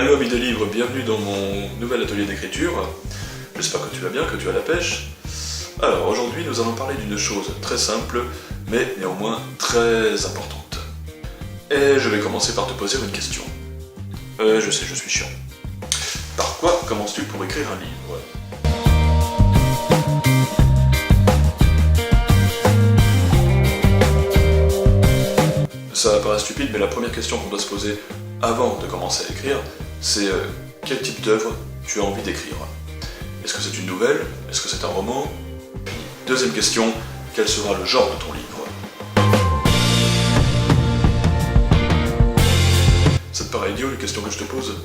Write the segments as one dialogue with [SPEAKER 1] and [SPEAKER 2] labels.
[SPEAKER 1] Hello amis de livres, bienvenue dans mon nouvel atelier d'écriture. J'espère que tu vas bien, que tu as la pêche. Alors aujourd'hui nous allons parler d'une chose très simple, mais néanmoins très importante. Et je vais commencer par te poser une question. Je sais, je suis chiant. Par quoi commences-tu pour écrire un livre ? Ça paraît stupide, mais la première question qu'on doit se poser avant de commencer à écrire, c'est quel type d'œuvre tu as envie d'écrire. Est-ce que c'est une nouvelle ? Est-ce que c'est un roman ? Puis, deuxième question, quel sera le genre de ton livre ? Ça te paraît idiot les questions que je te pose ?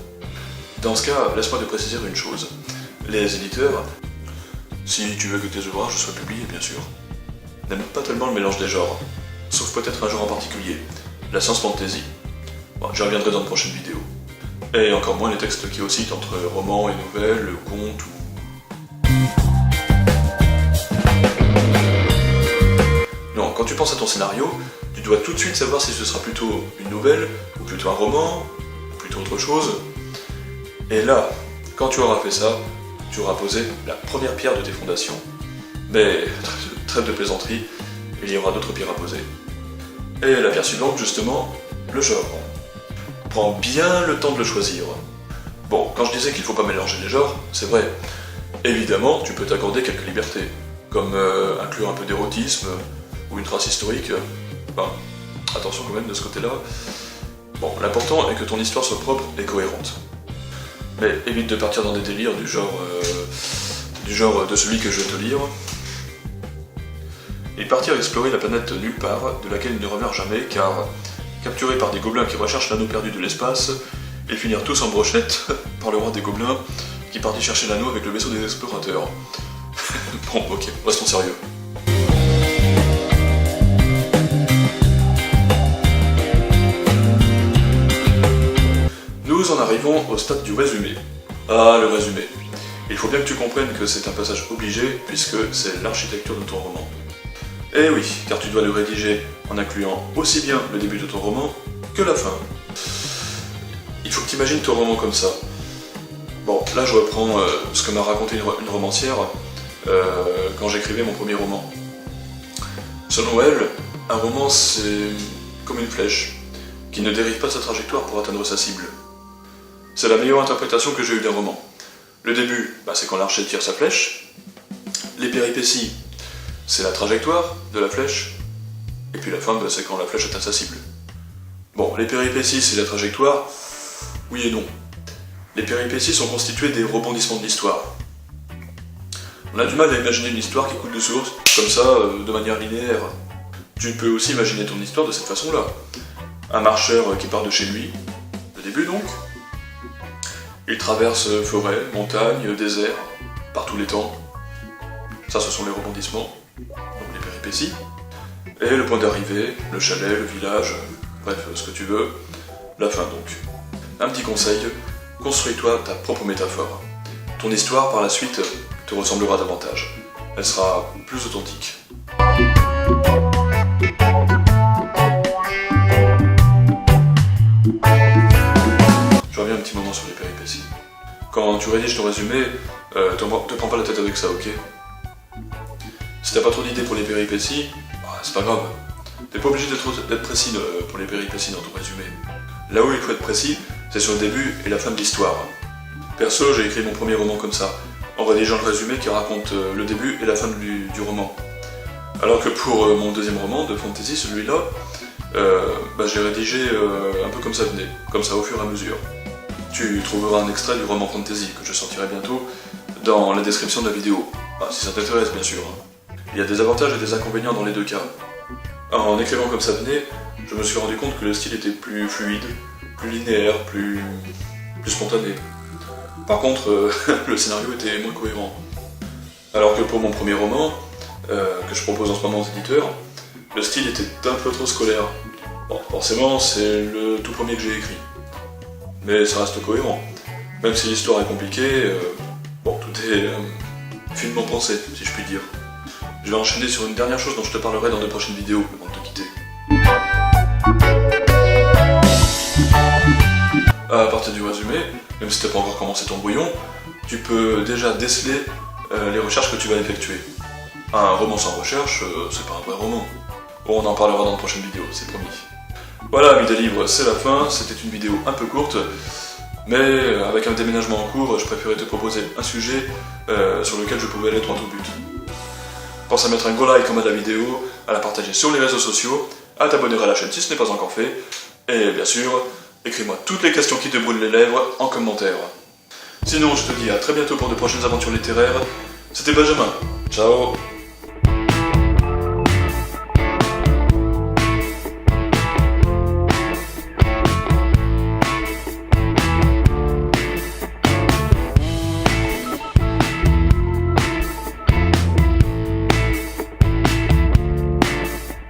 [SPEAKER 1] Dans ce cas, laisse-moi te préciser une chose. Les éditeurs, si tu veux que tes ouvrages soient publiés bien sûr, n'aiment pas tellement le mélange des genres, sauf peut-être un genre en particulier, la science fantasy. Bon, j'y reviendrai dans de prochaines vidéos. Et encore moins les textes qui oscillent entre romans et nouvelles, contes ou... Non, quand tu penses à ton scénario, tu dois tout de suite savoir si ce sera plutôt une nouvelle, ou plutôt un roman, ou plutôt autre chose. Et là, quand tu auras fait ça, tu auras posé la première pierre de tes fondations. Mais, trêve de plaisanterie, il y aura d'autres pierres à poser. Et la pierre suivante, justement, le genre. Prends bien le temps de le choisir. Bon, quand je disais qu'il ne faut pas mélanger les genres, c'est vrai. Évidemment, tu peux t'accorder quelques libertés, comme inclure un peu d'érotisme, ou une trace historique. Enfin, attention quand même de ce côté-là. Bon, l'important est que ton histoire soit propre et cohérente. Mais évite de partir dans des délires du genre de celui que je vais te lire. Et partir explorer la planète nulle part, de laquelle il ne revient jamais, car capturé par des gobelins qui recherchent l'anneau perdu de l'espace, et finir tous en brochette par le roi des gobelins, qui partit chercher l'anneau avec le vaisseau des explorateurs. Bon, ok, restons sérieux. Nous en arrivons au stade du résumé. Ah, le résumé. Il faut bien que tu comprennes que c'est un passage obligé, puisque c'est l'architecture de ton roman. Eh oui, car tu dois le rédiger en incluant aussi bien le début de ton roman que la fin. Il faut que tu imagines ton roman comme ça. Bon, là je reprends ce que m'a raconté une romancière quand j'écrivais mon premier roman. Selon elle, un roman c'est comme une flèche qui ne dérive pas de sa trajectoire pour atteindre sa cible. C'est la meilleure interprétation que j'ai eue d'un roman. Le début, c'est quand l'archer tire sa flèche. Les péripéties, c'est la trajectoire de la flèche, et puis la fin, c'est quand la flèche atteint sa cible. Bon, les péripéties, c'est la trajectoire, oui et non. Les péripéties sont constituées des rebondissements de l'histoire. On a du mal à imaginer une histoire qui coule de source, comme ça, de manière linéaire. Tu peux aussi imaginer ton histoire de cette façon-là. Un marcheur qui part de chez lui, le début donc. Il traverse forêt, montagne, désert, par tous les temps. Ça, ce sont les rebondissements. Donc les péripéties, et le point d'arrivée, le chalet, le village, bref, ce que tu veux, la fin donc. Un petit conseil, construis-toi ta propre métaphore. Ton histoire, par la suite, te ressemblera davantage. Elle sera plus authentique. Je reviens un petit moment sur les péripéties. Quand tu rédiges ton résumé, te prends pas la tête avec ça, ok ? Si t'as pas trop d'idées pour les péripéties, c'est pas grave. T'es pas obligé d'être précis pour les péripéties dans ton résumé. Là où il faut être précis, c'est sur le début et la fin de l'histoire. Perso, j'ai écrit mon premier roman comme ça, en rédigeant le résumé qui raconte le début et la fin du roman. Alors que pour mon deuxième roman de fantasy, celui-là, j'ai rédigé un peu comme ça venait, comme ça au fur et à mesure. Tu trouveras un extrait du roman fantasy que je sortirai bientôt dans la description de la vidéo. Si ça t'intéresse bien sûr. Il y a des avantages et des inconvénients dans les deux cas. En écrivant comme ça venait, je me suis rendu compte que le style était plus fluide, plus linéaire, plus spontané. Par contre, le scénario était moins cohérent. Alors que pour mon premier roman, que je propose en ce moment aux éditeurs, le style était un peu trop scolaire. Bon, forcément, c'est le tout premier que j'ai écrit. Mais ça reste cohérent. Même si l'histoire est compliquée, tout est finement pensé, si je puis dire. Je vais enchaîner sur une dernière chose dont je te parlerai dans de prochaines vidéos avant de te quitter. À partir partir du résumé, même si t'as pas encore commencé ton brouillon, tu peux déjà déceler les recherches que tu vas effectuer. Un roman sans recherche, c'est pas un vrai roman. Bon, on en parlera dans de prochaine vidéo, c'est promis. Voilà, amis des livres, c'est la fin. C'était une vidéo un peu courte, mais avec un déménagement en cours, je préférais te proposer un sujet sur lequel je pouvais aller droit au but. Pense à mettre un gros like en bas de la vidéo, à la partager sur les réseaux sociaux, à t'abonner à la chaîne si ce n'est pas encore fait, et bien sûr, écris-moi toutes les questions qui te brûlent les lèvres en commentaire. Sinon, je te dis à très bientôt pour de prochaines aventures littéraires. C'était Benjamin. Ciao.